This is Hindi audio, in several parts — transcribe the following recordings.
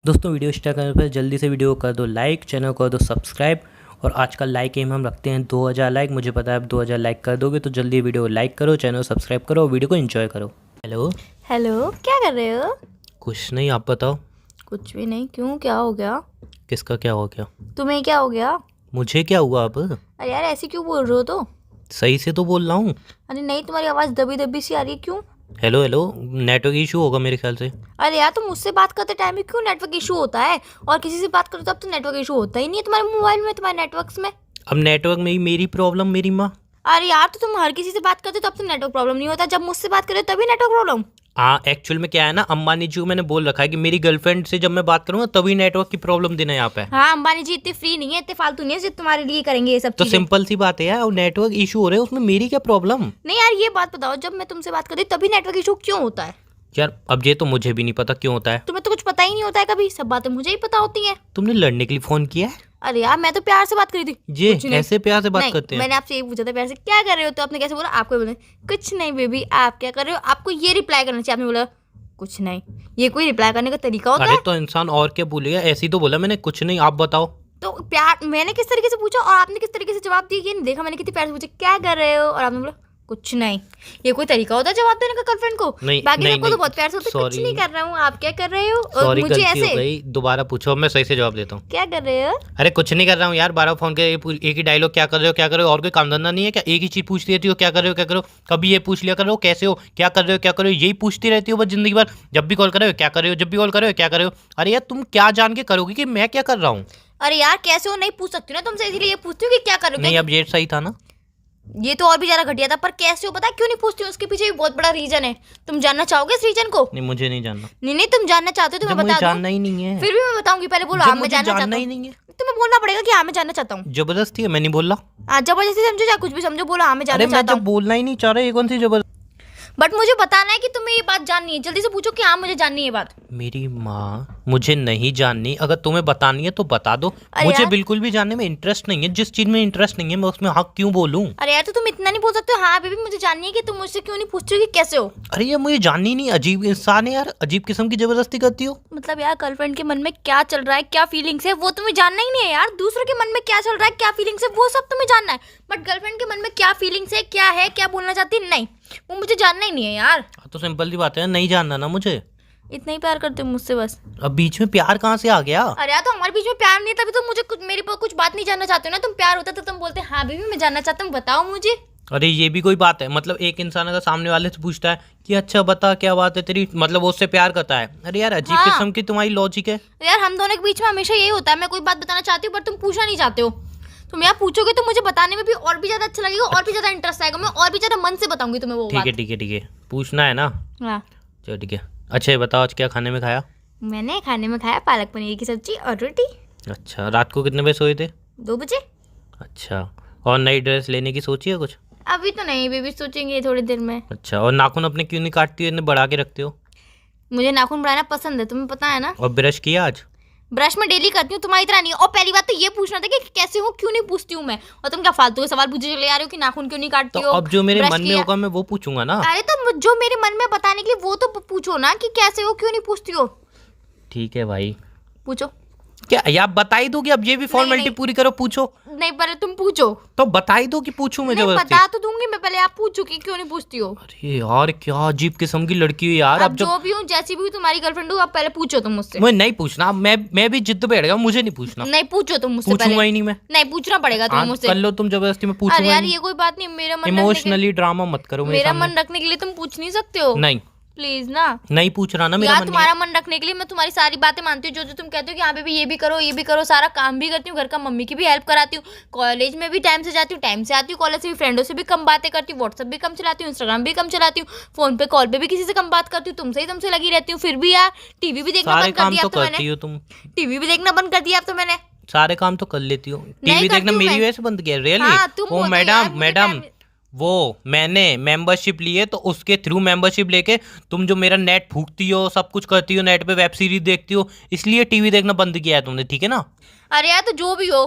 दोस्तों वीडियो स्टार्ट करने पर जल्दी से वीडियो को कर दो लाइक, चैनल को कर दो सब्सक्राइब। और आज का लाइक एम हम रखते हैं 2000 लाइक। मुझे पता है आप 2000 लाइक कर दोगे, तो जल्दी वीडियो को लाइक करो, चैनल सब्सक्राइब करो और वीडियो को एंजॉय करो। हेलो हेलो, क्या कर रहे हो? कुछ नहीं, आप बताओ। कुछ भी नहीं। क्यों, क्या हो गया? किसका क्या हो गया? तुम्हें क्या हो गया? मुझे क्या हुआ अब? अरे यार, ऐसे क्यों बोल रहे हो? तो सही से तो बोल रहा हूँ। अरे नहीं, तुम्हारी आवाज़ दबी दबी सी आ रही है। क्यों? हेलो हेलो, नेटवर्क इशू होगा मेरे ख्याल से। अरे यार, तुम मुझसे बात करते टाइम में क्यों नेटवर्क इशू होता है? और किसी से बात करो तो अब तो नेटवर्क इशू होता ही नहीं है तुम्हारे मोबाइल में, तुम्हारे नेटवर्क्स में। अब नेटवर्क में ही मेरी प्रॉब्लम, मेरी माँ। अरे यार, तो तुम हर किसी से बात करते हो तो अब तो नेटवर्क प्रॉब्लम नहीं होता, जब मुझसे बात करो तभी नेटवर्क प्रॉब्लम। हाँ, एक्चुअल में क्या है ना, अंबानी जी को मैंने बोल रखा है कि मेरी गर्लफ्रेंड से जब मैं बात करूंगा तभी नेटवर्क की प्रॉब्लम देना यहाँ पे। हाँ, अंबानी जी इतने फ्री नहीं है, इतने फालतू नहीं है जो तुम्हारे लिए करेंगे ये सब तो चीजें। सिंपल सी बात है यार, और नेटवर्क इशू हो रहे हैं उसमें मेरी क्या प्रॉब्लम? नहीं यार, ये बात बताओ, जब मैं तुमसे बात करती हूँ तभी नेटवर्क इशू क्यों होता है? यार अब ये तो मुझे भी नहीं पता क्यों होता है। तुम्हें तो कुछ पता ही नहीं होता है कभी, सब बातें मुझे ही पता होती हैं। तुमने लड़ने के लिए फोन किया है? अरे यार, मैं तो प्यार से बात करी थी। ये कुछ नहीं। ऐसे प्यार से बात नहीं, करते हैं? मैंने आपसे ये पूछा था प्यार से क्या कर रहे हो, तो आपने कैसे बोला? आपको बोला कुछ नहीं बेबी, आप क्या कर रहे हो? आपको ये रिप्लाई करना चाहिए, आपने बोला कुछ नहीं। ये कोई रिप्लाई करने का तरीका होता अरे है? तो इंसान और क्या बोलेगा, ऐसे ही तो बोला मैंने, कुछ नहीं, आप बताओ। तो प्यार मैंने किस तरीके से पूछा और आपने किस तरीके से जवाब दिया, ये नहीं देखा मैंने कितनी प्यार से पूछा क्या कर रहे हो, और आपने बोला कुछ नहीं। ये कोई तरीका होता है जवाब देने का गर्लफ्रेंड को? नहीं, बाकी नहीं, सबको तो नहीं, बहुत प्यार से होता है, कुछ sorry। नहीं कर रहा हूँ, आप क्या कर रहे हो? और सॉरी, मुझे गलती हो ऐसे गई, दोबारा पूछो, मैं सही से जवाब देता हूँ। क्या कर रहे हो? अरे कुछ नहीं कर रहा हूँ यार, 12 फोन के एक ही डायलॉग, क्या कर रहे हो क्या कर रहे हो, और कोई काम धंधा नहीं है क्या? एक ही चीज पूछती रहती हो, क्या कर रहे हो क्या करो। कभी ये पूछ लिया करो कैसे हो, क्या कर रहे हो क्या करो, यही पूछती रहती हो बस जिंदगी भर। जब भी कॉल कर रहे हो क्या कर रहे हो, जब भी कॉल कर रहे हो क्या कर रहे हो। अरे यार तुम क्या जान के करोगे कि मैं क्या कर रहा हूँ? अरे यार, कैसे हो नहीं पूछ सकती ना तुमसे, इसलिए ये पूछती हूँ कि क्या कर रहे हो। नहीं, अब ये सही था ना? ये तो और भी ज्यादा घटिया था, पर कैसे हो पता है क्यों नहीं पूछती हूँ? उसके पीछे भी बहुत बड़ा रीजन है। तुम जानना चाहोगे इस रीजन को? नहीं, मुझे नहीं जानना। नहीं, तुम जानना चाहते हो तो जब मैं मुझे बता जानना दूं। ही नहीं है। फिर भी मैं बताऊंगी, पहले बोलो जब हाँ मैं मुझे जानना चाहता जानना ही हूँ। नहीं है। तुम्हें बोलना पड़ेगा कि हाँ मैं जानना चाहता हूँ। जबरदस्ती है, मैं नहीं बोल रहा। हाँ, जबरदस्ती समझो या कुछ भी समझो, बोलो हाँ मैं अरे जानना मैं चाहता जब हूँ। बोलना ही नहीं चाह रहा, ये कौन सी जबरदस्ती? बट मुझे बताना है कि तुम्हें ये बात जाननी है, जल्दी से पूछो कि हाँ मुझे जाननी है बात। मेरी माँ, मुझे नहीं जाननी। अगर तुम्हें बतानी है तो बता दो। अरे मुझे यार, बिल्कुल भी जानने में इंटरेस्ट नहीं है। जिस चीज में इंटरेस्ट नहीं है मैं उसमें हाँ क्यों बोलूँ? अरे यार, तो तुम इतना नहीं बोल सकते हो? हाँ बेबी मुझे जाननी है, कि तुम मुझसे क्यों नहीं पूछते हो कि कैसे हो? अरे यार मुझे जाननी नहीं, अजीब इंसान है यार, अजीब किस्म की जबरदस्ती करती हो। मतलब यार, गर्लफ्रेंड के मन में क्या चल रहा है, क्या फीलिंग्स है, वो तुम्हें जानना ही नहीं है यार। दूसरे के मन में क्या चल रहा है, क्या फीलिंग्स है, वो सब तुम्हें जानना है। बट गर्लफ्रेंड के मन में क्या फीलिंग्स है, क्या बोलना चाहती है, नहीं, वो मुझे जानना ही नहीं है यार। तो सिंपल सी बात है, नहीं जानना ना मुझे। इतना ही प्यार करते हो मुझसे बस? अब बीच में प्यार कहाँ से आ गया? अरे यार, तो हमारे बीच में प्यार नहीं है, तभी तो मुझे कुछ मेरी कुछ बात नहीं जानना चाहते हो ना तुम। प्यार होता तो तुम बोलते हाँ बेबी मैं जानना चाहता हूँ, बताओ मुझे। अरे ये भी कोई बात है? मतलब एक इंसान अगर सामने वाले से पूछता है कि अच्छा बता क्या बात है तेरी, मतलब वो उससे प्यार करता है। अरे यार अजीब हाँ। किस्म की तुम्हारी लॉजिक है यार, हम दोनों के बीच में हमेशा यही होता है, मैं कोई बात बताना चाहती हूँ पर तुम पूछना नहीं चाहते हो। तुम यार पूछोगे तो मुझे बताने में भी और भी ज्यादा अच्छा लगेगा, और भी ज्यादा इंटरेस्ट आएगा, मैं और भी ज्यादा मन से बताऊंगी तुम्हें वो ठीक है बात। ठीक है ठीक है, पूछना है ना? हाँ, चलो ठीक है। अच्छा ये बताओ, आज क्या खाने में खाया? मैंने खाने में खाया पालक पनीर की सब्जी और रोटी। अच्छा, रात को कितने बजे सोए थे? 2 बजे। अच्छा, और नई ड्रेस लेने की सोची है कुछ? अभी तो नहीं बेबी, सोचेंगे थोड़ी देर में। अच्छा, और नाखून अपने क्यों नहीं काटती हो, इन्हें बढ़ा के रखते हो? मुझे नाखून बढ़ाना पसंद है, तुम्हें पता है ना। और ब्रश किया आज? ब्रश में डेली करती हूँ, तुम्हारी तरह नहीं। और पहली बात तो ये पूछना था कि कैसे हो, क्यों नहीं पूछती हूँ मैं। और तुम क्या फालतू के सवाल पूछे चले आ रहे हो कि नाखून क्यों नहीं काटती तो हो। अब जो मेरे ब्रश मन में किया। होगा मैं वो पूछूंगा ना। अरे तो जो मेरे मन में बताने के लिए वो तो पूछो ना कि कैसे हो, क्यों नहीं पूछती हो। ठीक है भाई। पूछो। क्या यार बता ही दो कि अब ये भी फॉर्मेलिटी नहीं। पूरी करो, पूछो। नहीं, पहले तुम पूछो। तो बता ही दो कि पूछूं मैं नहीं, जबरदस्ती? बता तो दूंगी मैं, पहले आप पूछो कि क्यों नहीं पूछती हो। अरे यार क्या अजीब किस्म की लड़की हो यार। अब अब जो भी हूँ, जैसी भी हूँ, तुम्हारी गर्लफ्रेंड हूँ, अब पहले पूछो तुम मुझसे। मैं नहीं पूछना, मैं भी जिद पे अड़ गया, मुझे नहीं पूछना। नहीं, पूछो तुम मुझसे पूछूंगा पहले। ही नहीं मैं। नहीं, पूछना पड़ेगा तुम्हें हाँ, मुझसे। कर लो तुम जबरदस्ती, मैं अरे पूछूंगा यार, ही ये नहीं। कोई बात नहीं, मेरा मन इमोशनली ड्रामा मत करो मेरे मेरा सामने। मन रखने के लिए तुम पूछ नहीं सकते हो। नहीं, प्लीज ना। नहीं पूछ रहा ना, मेरा यार, मन नहीं। तुम्हारा मन रखने के लिए मैं तुम्हारी सारी बातें मानती हूँ, जो तुम कहते हो कि हाँ बेबी ये भी करो ये भी करो, सारा काम भी करती हूँ, घर का मम्मी की भी हेल्प कराती हूँ, कॉलेज में भी टाइम से जाती हूँ, टाइम से आती हूँ, कॉलेज से भी फ्रेंडों से भी कम बातें करती हूँ, व्हाट्सएप भी कम चलाती हूँ, इंस्टाग्राम भी कम चलाती हूँ, फोन पे कॉल पे भी किसी से कम बात करती हूँ, तुमसे लगी रहती हूँ। फिर भी यार टीवी भी देखना सारे बंद कर काम दिया तो अब तो करती मैंने। हो तुम। टीवी भी देखना बंद कर दिया अब तो मैंने। सारे काम तो कर लेती हो। टीवी करती देखना हूँ मेरी मैं। वजह से बंद किया? रियली? हाँ, तुम ओ बोलते हो यार, मैडम मुझे वो मैंने मेंबरशिप ली है, तो उसके थ्रू मेंबरशिप लेके तुम जो मेरा नेट फूकती हो, सब कुछ करती हो, नेट पे वेब सीरीज देखती हो, इसलिए टीवी देखना बंद किया है तुमने, ठीक है ना? अरे यार, तो जो भी हो,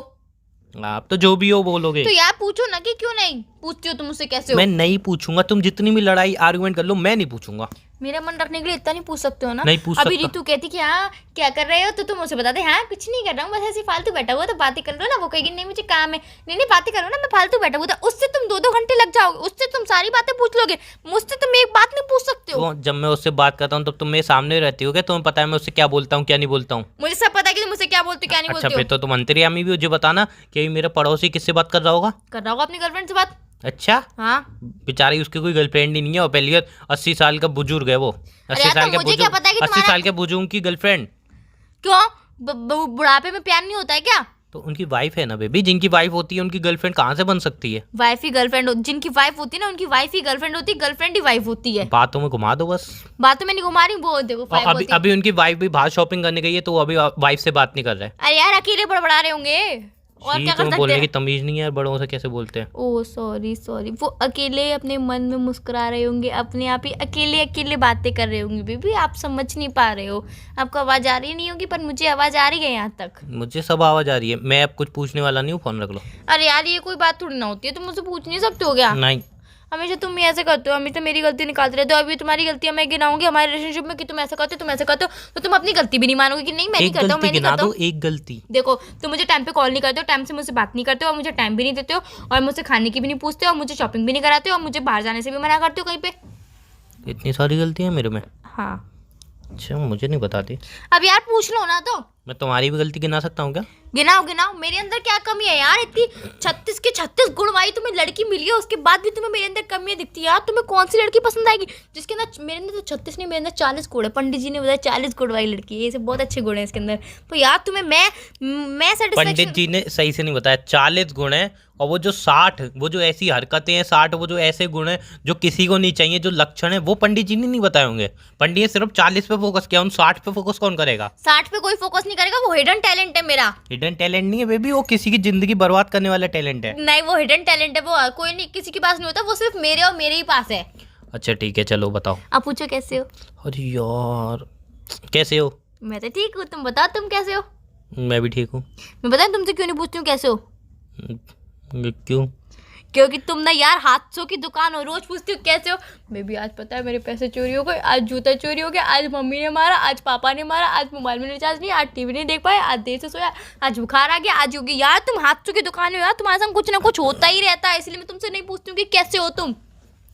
आप तो जो भी हो बोलोगे। तो यार पूछो ना कि क्यों नहीं पूछती हो तुम मुझसे कैसे हो। मैं नहीं पूछूंगा, तुम जितनी भी लड़ाई आर्गुमेंट कर लो, मैं नहीं पूछूंगा। मेरा मन रखने के लिए इतना नहीं पूछ सकते हो ना। नहीं पूछ अभी सकता। रितु कहती कि हाँ क्या कर रहे हो, तो तुम उसे बताते हाँ कुछ नहीं कर रहा हूँ, बस ऐसे फालतू बैठा हुआ, तो बातें कर लो ना। वो कहेगी नहीं मुझे काम है, नहीं नहीं बातें करो ना, मैं फालतू बैठा हुआ था। उससे तुम 2-2 घंटे लग जाओगे, उससे तुम सारी बातें पूछ लोगे, मुझसे तुम एक बात नहीं पूछ सकते हो। तो जब मैं उससे बात करता हूँ तब तुम मेरे सामने रहती हो क्या? तुम्हें पता है मैं उससे क्या बोलता हूँ क्या नहीं बोलता हूँ? मुझे सब पता है कि तुम मुझसे क्या बोलते हो क्या नहीं अच्छा बोलते फिर हो। तो तुम अंतर्यामी भी हो। जो बताना कि मेरा पड़ोसी किससे बात कर रहा होगा? कर रहा होगा अपनी गर्लफ्रेंड से बात। अच्छा, हाँ बेचारी उसकी कोई गर्लफ्रेंड ही नहीं है, और पहली बात 80 साल का बुजुर्ग है वो। 80 यार, साल तो के मुझे क्या पता है कि 80 तुम्हारा- साल के बुजुर्ग की गर्लफ्रेंड। क्यों बुढ़ापे में प्यार नहीं होता है क्या? तो उनकी वाइफ है ना बेबी, जिनकी वाइफ होती है उनकी गर्लफ्रेंड कहाँ से बन सकती है? वाइफ ही गर्लफ्रेंड जिनकी वाइफ होती है ना, उनकी वाइफ ही गर्लफ्रेंड होती है, गर्लफ्रेंड ही वाइफ होती है। बातों में घुमा दो बस। बातों में नहीं घुमा रही हूँ, वो देखो और अभी अभी उनकी वाइफ भी बाहर शॉपिंग करने गई है, तो वो अभी वाइफ से बात नहीं कर रहे। अरे यार अकेले बड़बड़ा रहे होंगे और क्या कर तुम्हें सकते बोलने की हैं। तमीज नहीं है यार, बड़ों से कैसे बोलते हैं? ओ सॉरी सॉरी, वो अकेले अपने मन में मुस्कुरा रहे होंगे, अपने आप ही अकेले अकेले बातें कर रहे होंगे। बेबी आप समझ नहीं पा रहे हो, आपको आवाज आ रही नहीं होगी पर मुझे आवाज आ रही है यहाँ तक। मुझे सब आवाज आ रही है। मैं अब कुछ पूछने वाला नहीं हूँ, फोन रख लो। अरे यार ये कोई बात थोड़ी ना होती है, तुम मुझसे पूछ नहीं सकते हो क्या? नहीं, हमेशा तुम ही ऐसे करते हो, हमेशा मेरी गलती निकालते रहते हो। अभी तुम्हारी गलतियां मैं गिनाऊंगी हमारे रिलेशनशिप में कि तुम ऐसा करते हो तुम ऐसा करते हो, तो तुम अपनी गलती भी नहीं मानोगे कि नहीं मैं नहीं एक करता हूँ, गलती मैं नहीं गिना करता दो, हूँ। एक गलती। देखो तुम मुझे टाइम पे कॉल नहीं करते हो, टाइम से मुझसे बात नहीं करते हो, और मुझे टाइम भी नहीं देते हो, और मुझसे खाने की भी नहीं पूछते हो, और मुझे शॉपिंग भी नहीं कराते हो, और मुझे बाहर जाने से भी मना करते हो कहीं पे। इतनी सारी गलतियां मेरे में? हाँ अच्छा, मुझे नहीं बताती। अब यार पूछ लो ना तो। मैं तुम्हारी भी गलती गिना सकता हूँ क्या? गिनाओ गिनाओ, मेरे अंदर क्या कमी है यार? इतनी 36 के 36 गुण वाली तुम्हें लड़की मिली है, उसके बाद भी तुम्हें मेरे अंदर कमियां दिखती है यार। तुम्हें कौन सी लड़की पसंद आएगी जिसके अंदर, मेरे अंदर तो 36 नहीं, मेरे अंदर 40 गुण है। पंडित जी ने बताया 40 गुण वाली लड़की है, ये सब बहुत अच्छे गुण है इसके अंदर। तो यार तुम्हें मैं पंडित सेटिस्फेक्शन। जी ने सही से नहीं बताया। 40 गुण है, और वो जो 60, वो जो ऐसी हरकतें हैं 60, वो जो ऐसे गुण हैं जो किसी को नहीं चाहिए, जो लक्षण है, वो पंडित जी ने नहीं बताए होंगे। पंडित ने सिर्फ 40 पे फोकस किया, उन 60 पे फोकस कौन करेगा? 60 पे कोई फोकस नहीं करेगा, वो हिडन टैलेंट है मेरा। हिडन टैलेंट नहीं है बेबी, वो किसी की जिंदगी बर्बाद करने वाला टैलेंट है। नहीं वो हिडन टैलेंट है, वो कोई नहीं किसी के पास नहीं होता, वो सिर्फ मेरे और मेरे ही पास है। अच्छा ठीक है, चलो बताओ। आप पूछो कैसे हो? अरे यार, कैसे हो? मैं तो ठीक हूँ, तुम बताओ तुम कैसे हो? मैं भी ठीक हूँ। मैं बताऊँ तुमसे क्यों नहीं पूछती हूँ कैसे हो? क्यों? क्योंकि तुम ना यार हादसों की दुकान हो, रोज पूछती हो कैसे हो। बेबी आज पता है मेरे पैसे चोरी हो गए, आज जूता चोरी हो गया, आज मम्मी ने मारा, आज पापा ने मारा, आज मोबाइल में रिचार्ज नहीं, आज टीवी नहीं देख पाए, आज देर से सोया, आज बुखार आ गया, आज होगी। यार तुम हादसों की दुकान हो यार, तुम्हारे संग कुछ ना कुछ होता ही रहता है, इसलिए मैं तुमसे नहीं पूछती हूँ कि कैसे हो तुम।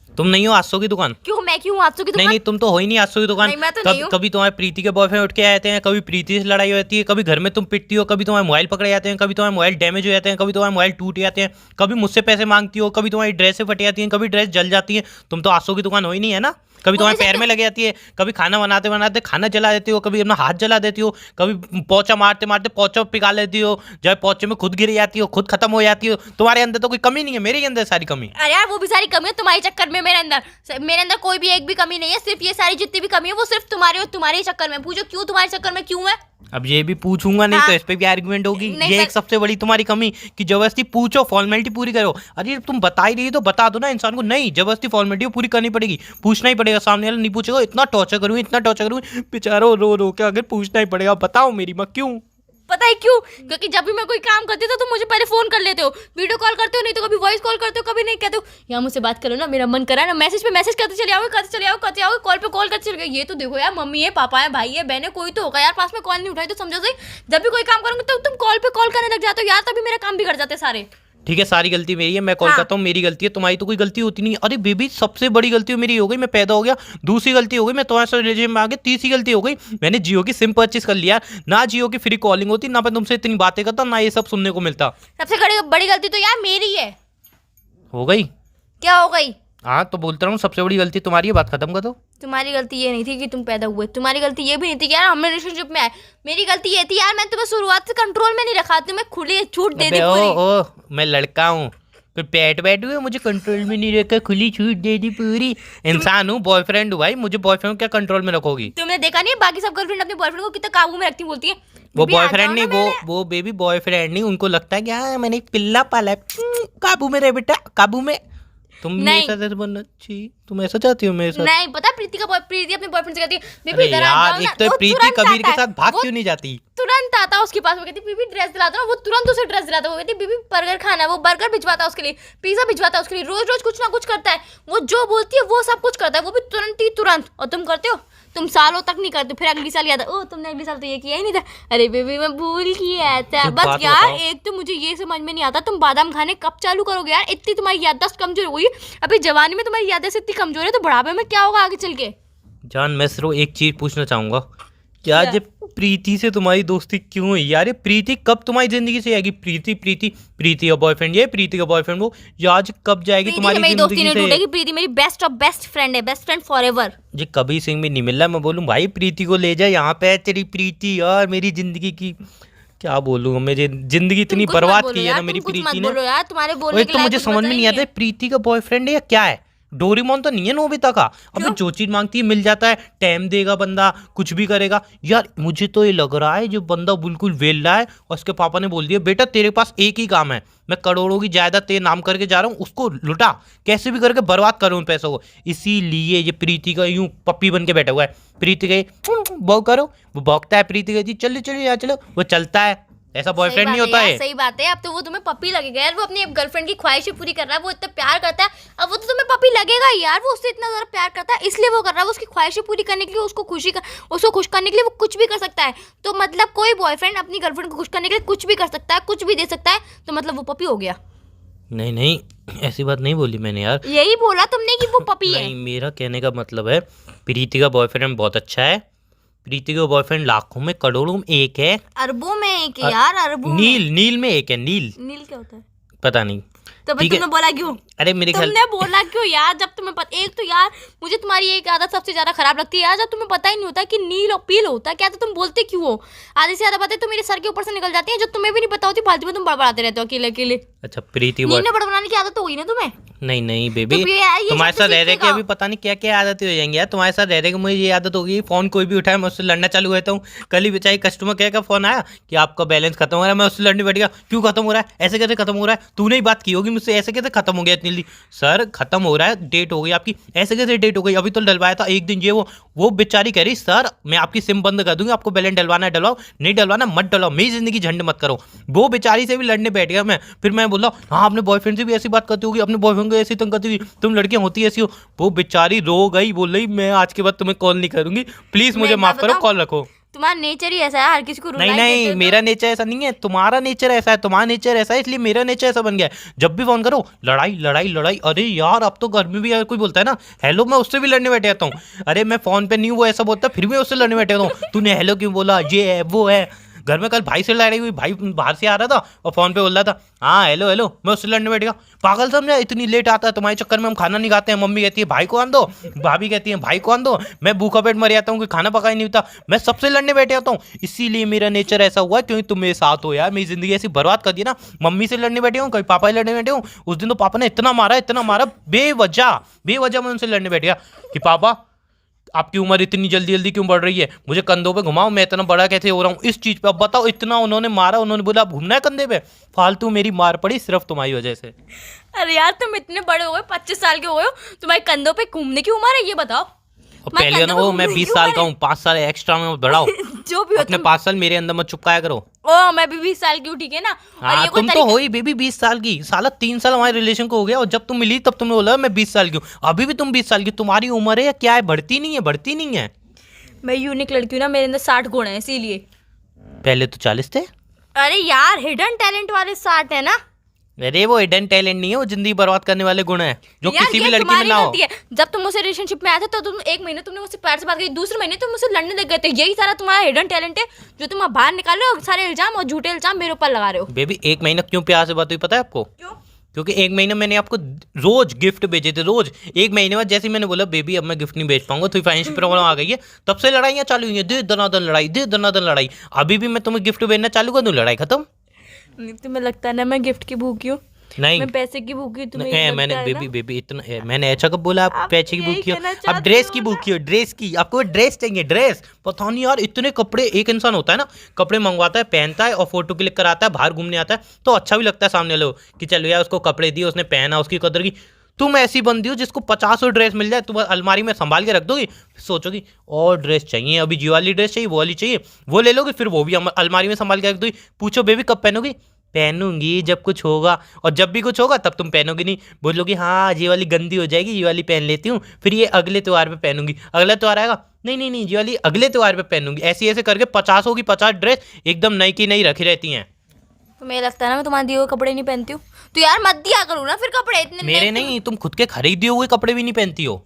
तुम नहीं हो आंसू की दुकान? क्यों मैं क्यों हादसों की नहीं दुकान? नहीं, तुम तो हो ही नहीं आंसू की दुकान। नहीं, मैं तो नहीं हूँ। कभी तुम्हारे प्रीति के बॉयफ्रेंड उठ के आते हैं, कभी प्रीति से लड़ाई होती है, कभी घर में तुम पिटती हो, कभी तुम्हारे मोबाइल पकड़े जाते हैं, कभी तुम्हारे मोबाइल डैमेज हो जाते हैं, कभी तुम्हारे मोबाइल टूट जाते हैं, कभी मुझसे पैसे मांगती हो, कभी तुम्हारी ड्रेसें फट जाती हैं, कभी ड्रेस जल जाती है। तुम तो आंसू की दुकान हो ही नहीं है ना। कभी तुम्हारे पैर में लग जाती है, कभी खाना बनाते बनाते खाना जला देती हो, कभी अपना हाथ जला देती हो, कभी पोछा मारते मारते पोछा पिघा लेती हो, जब पोछे में खुद गिर जाती हो, खुद खत्म हो जाती हो। तुम्हारे अंदर तो कोई कमी नहीं है, मेरे अंदर सारी कमी। अरे यार वो भी सारी कमी है तुम्हारे चक्कर में, मेरे अंदर कोई भी एक भी कमी नहीं है, सिर्फ ये सारी जितनी भी कमी है वो सिर्फ तुम्हारे और तुम्हारे ही चक्कर में। पूछो क्यों तुम्हारे चक्कर में क्यों है? अब ये भी पूछूंगा नहीं हाँ। तो इस पे भी आर्गुमेंट होगी। नहीं ये सर। एक सबसे बड़ी तुम्हारी कमी कि जबरदस्ती पूछो, फॉर्मेलिटी पूरी करो। अरे तुम बता ही रही तो बता दो ना इंसान को। नहीं, जबरदस्ती फॉर्मेलिटी पूरी करनी पड़ेगी, पूछना ही पड़ेगा। सामने वाला नहीं पूछेगा, इतना टॉर्चर करूँ, इतना टॉर्चर करूँ, बेचारो रो रो के अगर पूछना ही पड़ेगा। बताओ मेरी माँ क्यों? पता है क्यों? क्योंकि जब भी मैं कोई काम करती हूँ तो तुम मुझे पहले फोन कर लेते हो, वीडियो कॉल करते हो, नहीं तो कभी वॉइस कॉल करते हो, कभी नहीं कहते हो यार मुझसे बात करो ना, मेरा मन करा ना, मैसेज पे मैसेज करते चले आओगे, कॉल पे कॉल करते चले गए। ये तो देखो यार, मम्मी है, पापा है, भाई है, बहन है, कोई तो होगा यार पास में, कॉल नहीं उठाई तो समझो सही। जब भी कोई काम करूंगी तो तुम कॉल पे कॉल करने लग जाते हो यार, तभी मेरा काम बिगड़ जाते सारे। ठीक है, सारी गलती मेरी है, मैं कॉल हाँ। करता हूँ, मेरी गलती है। तुम्हारी तो कोई गलती होती नहीं है। अरे बेबी, सबसे बड़ी गलती मेरी हो गई, मैं पैदा हो गया। दूसरी गलती हो गई, मैं तुम्हारे साथ रिलेशन में आ गया। तीसरी गलती हो गई, मैंने जियो की सिम परचेस कर लिया। ना जियो की फ्री कॉलिंग होती, ना मैं तुमसे इतनी बातें करता, ना ये सब सुनने को मिलता। सबसे बड़ी गलती तो यार मेरी है। हो गई? क्या हो गई? हाँ तो बोलता हूँ, सबसे बड़ी गलती तुम्हारी है, बात खत्म कर दो। तुम्हारी गलती ये नहीं थी कि तुम पैदा हुए, तुम्हारी गलती ये भी नहीं थी कि यार हम रिलेशनशिप में आए। मेरी गलती ये थी यार, मैं तुम्हें शुरुआत से कंट्रोल में नहीं रखा, तुम्हें खुली छूट दे दी पूरी। ओ मैं लड़का हूँ, फिर पेट बैठ हुए, मुझे कंट्रोल में नहीं रखा, खुली छूट दे दी पूरी। इंसान हूँ, बॉयफ्रेंड हूँ भाई, मुझे बॉयफ्रेंड क्या कंट्रोल में रखोगी? तुमने देखा नहीं है बाकी सब गर्लफ्रेंड अपने बॉयफ्रेंड को कितना काबू में रखती बोलती है। वो बेबी, आ बॉयफ्रेंड जाओ नहीं, ना मेरे। वो बेबी बॉयफ्रेंड नहीं, उनको लगता है कि हाँ मैंने एक पिल्ला पाला है, काबू में रहे बेटा, काबू में। तुम मेरे नहीं। साथ ऐसे बनना चाहिए, तुम ऐसा चाहती हो मेरे साथ? नहीं पता, प्रीति अपने बॉयफ्रेंड से कहती है बेबी अरे इधर आ यार, जाओ एक ना। तो वो प्रीति तुरंत कबीर आता के है, साथ भाग वो क्यों नहीं जाती? तुरंत तुरंत आता उसके पास, वो कहती बीबी ड्रेस दिलाता ना, वो तुरंत उसे ड्रेस दिलाता, वो कहती बीबी बर्गर खाना है, वो बर्गर भिजवाता है उसके लिए, पिज्जा भिजवाता है उसके लिए, रोज रोज कुछ ना कुछ करता है, वो जो बोलती है वो सब कुछ करता है, वो भी तुरंत ही तुरंत। और तुम करते हो? तुम सालों तक नहीं करते, फिर अगली साल याद, ओ तुमने अगले साल तो ये किया ही नहीं था, अरे बेबी मैं भूल किया था। एक बस बात यार बताओ। एक तो मुझे ये समझ में नहीं आता, तुम बादाम खाने कब चालू करोगे यार? इतनी तुम्हारी याददाश्त कमजोर हो गई, अभी जवानी में तुम्हारी याददाश्त इतनी कमजोर है, तो बुढ़ापे में क्या होगा आगे चल के? जान मैं सिर्फ एक चीज पूछना चाहूंगा, क्या जब प्रीति से तुम्हारी दोस्ती क्यों हुई यार? ये प्रीति कब तुम्हारी जिंदगी से आएगी? प्रीति प्रीति प्रीति का बॉयफ्रेंड ये, प्रीति का बॉयफ्रेंड वो, ये आज कब जाएगी प्रीति से तुम्हारी मेरी दोस्ती जिंदगी नहीं से? टूटेगी, प्रीति मेरी बेस्ट ऑफ बेस्ट फ्रेंड है, बेस्ट फ्रेंड फॉर एवर। ये कभी सिंह में नहीं मिल रहा, मैं बोलूँ भाई प्रीति को ले जा यहाँ पे, तेरी प्रीति यार मेरी जिंदगी की क्या बोलूँ, मेरी जिंदगी इतनी बर्बाद की है ना मेरी प्रीति ने। बोलो यार, तुम्हारे और बोलने एक के तो लायक मुझे कुछ समझ में बचा नहीं ही आता है प्रीति का बॉयफ्रेंड है या क्या है? डोरेमोन तो नहीं है नोबिता का, अबे क्यों? जो चीज मांगती है मिल जाता है, टाइम देगा बंदा, कुछ भी करेगा। यार मुझे तो ये लग रहा है जो बंदा बिल्कुल वेला है और उसके पापा ने बोल दिया बेटा तेरे पास एक ही काम है, मैं करोड़ों की जायदाद तेरे नाम करके जा रहा हूँ, उसको लुटा, कैसे भी करके बर्बाद करो उन पैसों को। इसीलिए ये प्रीति का यूं पप्पी बन के बैठा हुआ है। प्रीति के बॉक करो, वो बॉकता है, प्रीति का जी चलो चलो यहाँ चलो, वो चलता है। ऐसा बॉयफ्रेंड नहीं होता है। सही बात है, अब तो वो तुम्हें पपी लगेगा यार, वो अपनी गर्लफ्रेंड की ख्वाहिशें पूरी कर रहा है, वो इतना प्यार करता है, अब वो तो तुम्हें पपी लगेगा ही यार, वो उससे इतना ज्यादा प्यार करता है इसलिए वो कर रहा है, वो उसकी ख्वाहिशें पूरी करने के लिए, उसको खुश करने के लिए वो कुछ भी कर सकता है। तो मतलब कोई बॉयफ्रेंड अपनी गर्लफ्रेंड को खुश करने के लिए कुछ भी कर सकता है, कुछ भी दे सकता है, तो मतलब वो पपी हो गया। नहीं नहीं ऐसी बात नहीं बोली मैंने यार, यही बोला तुमने कि वो पपी है। नहीं मेरा कहने का मतलब है प्रीति का बॉयफ्रेंड बहुत अच्छा है, प्रीति का बॉयफ्रेंड लाखों में करोड़ों में एक है, अरबों में एक है यार, अरबों में। नील में एक है, नील क्या होता है? पता नहीं। तो भाई ठीक है। तुमने बोला क्यों? अरे मेरे ख्याल तुमने बोला क्यों यार, जब तुम्हें पता, एक तो यार मुझे तुम्हारी एक आदत सबसे ज्यादा खराब लगती है यार, जब तुम्हें पता ही नहीं होता कि नील और पील होता है क्या, तो तुम बोलते क्यों हो? आधे से ज्यादा बातें तो मेरे सर के ऊपर से निकल जाती हैं, जो तुम्हें भी नहीं पता होती, फालतू में तुम बड़बड़ाते रहते हो अकेले अकेले। अच्छा प्रीति नील ने बड़बड़ाने की आदत तो हुई ना तुम्हें? नहीं नहीं बेबी, तो ये तुम्हारे सब साथ तो रह रहे के सीखिएगा। अभी पता नहीं क्या क्या आदतें हो जाएंगी यार, तुम्हारे साथ रह रहे के मुझे ये आदत हो गई, फोन कोई भी उठाए मैं उससे लड़ना चालू रहता हूँ। कल ही बेचारी कस्टमर केयर का फोन आया कि आपका बैलेंस खत्म हो रहा है, मैं उससे लड़ने बैठ गया, क्यों खत्म हो रहा है, ऐसे कैसे खत्म हो रहा है, तूने ही बात की होगी मुझसे, ऐसे कैसे खत्म हो गया इतनी जल्दी? सर खत्म हो रहा है, डेट हो गई आपकी, ऐसे कैसे डेट हो गई, अभी तो डलवाया था एक दिन, ये वो बेचारी कह रही सर मैं आपकी सिम बंद कर दूंगी, आपको बैलेंस डलवाना है डलवाओ, नहीं डलवाना मत डलवाओ, मेरी जिंदगी झंड मत करो। वो बेचारी से भी लड़ने बैठ गया मैं, फिर मैं बोला हाँ अपने बॉयफ्रेंड से भी ऐसी बात करती होगी, अपने बॉयफ्रेंड को ऐसी तंग करती होगी, तुम लड़कियां होती ऐसी हो। वो बेचारी रो गई, बोल रही मैं आज के बाद तुम्हें कॉल नहीं करूंगी, प्लीज मुझे मैं माफ करो, बताऊं? कॉल रखो। तुम्हारा नेचर ही ऐसा है, हर किसी को नहीं रुलाई देते नहीं हो तो- मेरा नेचर ऐसा नहीं है, तुम्हारा नेचर ऐसा है, तुम्हारा नेचर ऐसा है, इसलिए मेरा नेचर ऐसा बन गया है। जब भी फोन करो लड़ाई लड़ाई लड़ाई, अरे यार अब तो घर में भी अगर कोई बोलता है ना हेलो, मैं उससे भी लड़ने बैठ जाता हूँ। अरे मैं फोन पे नहीं हूँ, वो ऐसा बोलता है फिर भी उससे लड़ने बैठ जाता हूँ, तूने हेलो क्यों बोला, ये है वो है। घर में कल भाई से लड़ाई हुई, भाई बाहर से आ रहा था और फोन पे बोल रहा था हाँ हेलो हेलो, मैं उससे लड़ने बैठ गया। पागल समझा, इतनी लेट आता है तुम्हारे चक्कर में हम खाना नहीं खाते हैं, मम्मी कहती है भाई को आन दो, भाभी कहती है भाई को आन दो, मैं भूखा पेट मर जाता हूँ, कोई खाना पका ही नहीं होता, मैं सबसे लड़ने बैठ जाता हूँ। इसीलिए मेरा नेचर ऐसा हुआ क्योंकि तुम मेरे साथ हो यार, मेरी जिंदगी ऐसी बर्बाद कर दी ना। मम्मी से लड़ने बैठे हूँ, कभी पापा से लड़ने बैठे हूँ, उस दिन तो पापा ने इतना मारा बेवजह मैं उनसे लड़ने बैठ गया कि पापा आपकी उम्र इतनी जल्दी जल्दी क्यों बढ़ रही है, मुझे कंधों पे घुमाओ, मैं इतना बड़ा कैसे हो रहा हूँ इस चीज पे, अब बताओ। इतना उन्होंने मारा, उन्होंने बोला आप घूमना है कंधे पे, फालतू मेरी मार पड़ी सिर्फ तुम्हारी वजह से। अरे यार तुम इतने बड़े हो गए, 25 साल के हो गए हो, तुम्हारे कंधों पे घूमने की उम्र है, ये बताओ। और पहले ना वो मैं 20 साल का हूँ, 5 साल एक्स्ट्रा में बढ़ाओ, जो भी हो अपने तुम। 5 साल मेरे अंदर मत चुपकाया करो। ओ मैं भी 20 साल की हूँ, ठीक है ना? और हाँ ये कोई तुम तो हो ही बेबी 20 साल की, साला 3 साल हमारे रिलेशन को हो गया और जब तुम मिली तब तुमने बोला मैं 20 साल की हूँ, अभी भी तुम 20 साल की, तुम्हारी उम्र है या क्या है, बढ़ती नहीं है। मैं यूनिक लड़की हूँ ना, मेरे अंदर 60 गुण है इसीलिए। पहले तो 40 थे। अरे यार हिडन टैलेंट वाले 60 है ना। अरे वो हिडन टैलेंट नहीं है, वो जिंदगी बर्बाद करने वाले गुण है जो यार, किसी ये भी लड़की में तुम्हारी ना हो। गलती है। जब तुम मुझसे रिलेशनशिप में आए थे तो तुम एक महीने तुमने मुझसे प्यार से बात की, दूसरे महीने तुम मुझसे लड़ने लग गए थे। यही सारा तुम्हारा हिडन टैलेंट है जो तुम अब बाहर निकाल रहे हो, सारे इल्जाम और झूठे इल्जाम मेरे ऊपर लगा रहे हो। बेबी 1 महीना क्यों प्यार से बात हुई पता है आपको? क्यों? क्योंकि 1 महीना मैंने आपको रोज गिफ्ट भेजे थे, रोज। 1 महीने बाद जैसे ही मैंने बोला बेबी अब मैं गिफ्ट नहीं भेज पाऊंगा, तो फाइनेंशियल प्रॉब्लम आ गई है, तब से लड़ाइयाँ चालू हुई हैं, दे दनादन लड़ाई। अभी भी मैं तुम्हें गिफ्ट भेजना चालू कर दूं, लड़ाई खत्म। तुम्हें लगता है ना मैं गिफ्ट की भूखी हूँ, नहीं मैं पैसे की भूखी हूँ, तुम्हें नहीं, ये मैंने लगता है ना? बेबी इतना मैंने अच्छा कब बोला आप आप पैसे की यही भूखी हो? कहना आप चाहते ड्रेस हो की ना? भूखी हो, ड्रेस की। आपको ड्रेस चाहिए, ड्रेस। पता नहीं यार इतने कपड़े, एक इंसान होता है ना कपड़े मंगवाता है, पहनता है और फोटो क्लिक कराता है, बाहर घूमने आता है तो अच्छा भी लगता है सामने लोग कि चलो यार उसको कपड़े दिए, उसने पहना, उसकी कदर की। तुम ऐसी बंदी हो जिसको 50 ड्रेस मिल जाए, तुम अलमारी में संभाल के रख दोगी, सोचोगी और ड्रेस चाहिए, अभी जी वाली ड्रेस चाहिए, वो वाली चाहिए, वो ले लोगे, फिर वो भी अलमारी में संभाल के रख दोगी। पूछो बेबी कब पहनोगी? पहनूंगी जब कुछ होगा, और जब भी कुछ होगा तब तुम पहनोगी नहीं, बोलोगी हाँ ये वाली गंदी हो जाएगी, ये वाली पहन लेती हूँ, फिर ये अगले त्योहार पे पहनूंगी, अगला त्योहार आएगा, नहीं नहीं नहीं ये वाली अगले त्योहार पे पहनूंगी, ऐसे ऐसे करके 50 होगी 50 ड्रेस एकदम नई की नई रखी रहती हैं। तो मुझे लगता है ना मैं तुम्हारे दिए हुए कपड़े नहीं पहनती हूँ, तो यार मत दिया करूँ ना फिर कपड़े इतने मेरे नहीं, तुम खुद के खरीदे हुए कपड़े भी नहीं पहनती हो।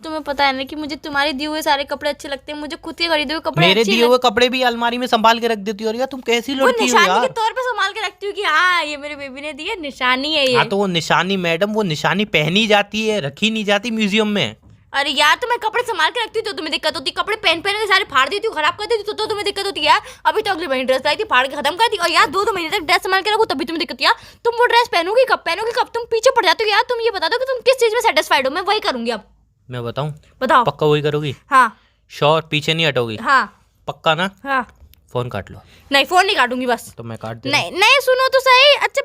तुम्हें पता है ना कि मुझे तुम्हारे दिए हुए सारे कपड़े अच्छे लगते हैं, मुझे खुद के खरीदे हुए कपड़े मेरे अच्छे दिए हुए कपड़े भी अलमारी में संभाल के रख देती हो, यार तुम कैसी वो लड़की हो निशानी यार। के तौर पे संभाल के रखती हूँ कि हाँ ये मेरे बेबी ने दी है, निशानी है ये। हाँ तो वो निशानी मैडम, वो निशानी पहनी जाती है, रखी नहीं जाती म्यूजियम में। अरे यार तो मैं कपड़े संभाल के रखती हूँ तो तुम्हें दिक्कत होती, कपड़े पहन पहन के सारे फाड़ देती हूँ, खराब कर देती हूँ तो तुम्हें दिक्कत होती है यार। अभी तो अगले महीने ड्रेस लाई थी, फाड़ के खत्म कर दी, और यार 2 महीने तक ड्रेस संभाल के रखूँ तभी तुम्हें दिक्कत यार। तुम वो ड्रेस पहनोगी कब तुम पीछे पड़ जाते हो यार। तुम ये बता दो कि तुम किस चीज में सेटिस्फाइड हो, मैं वही करूंगी अब। मैं बताऊं? बताओ। पक्का वही करोगी? हाँ श्योर? पीछे नहीं हटोगी? हाँ पक्का ना? हाँ। फोन काट लो। नहीं फोन नहीं काटूंगी बस। तो मैं काट दे। नहीं नहीं सुनो तो सही। अच्छा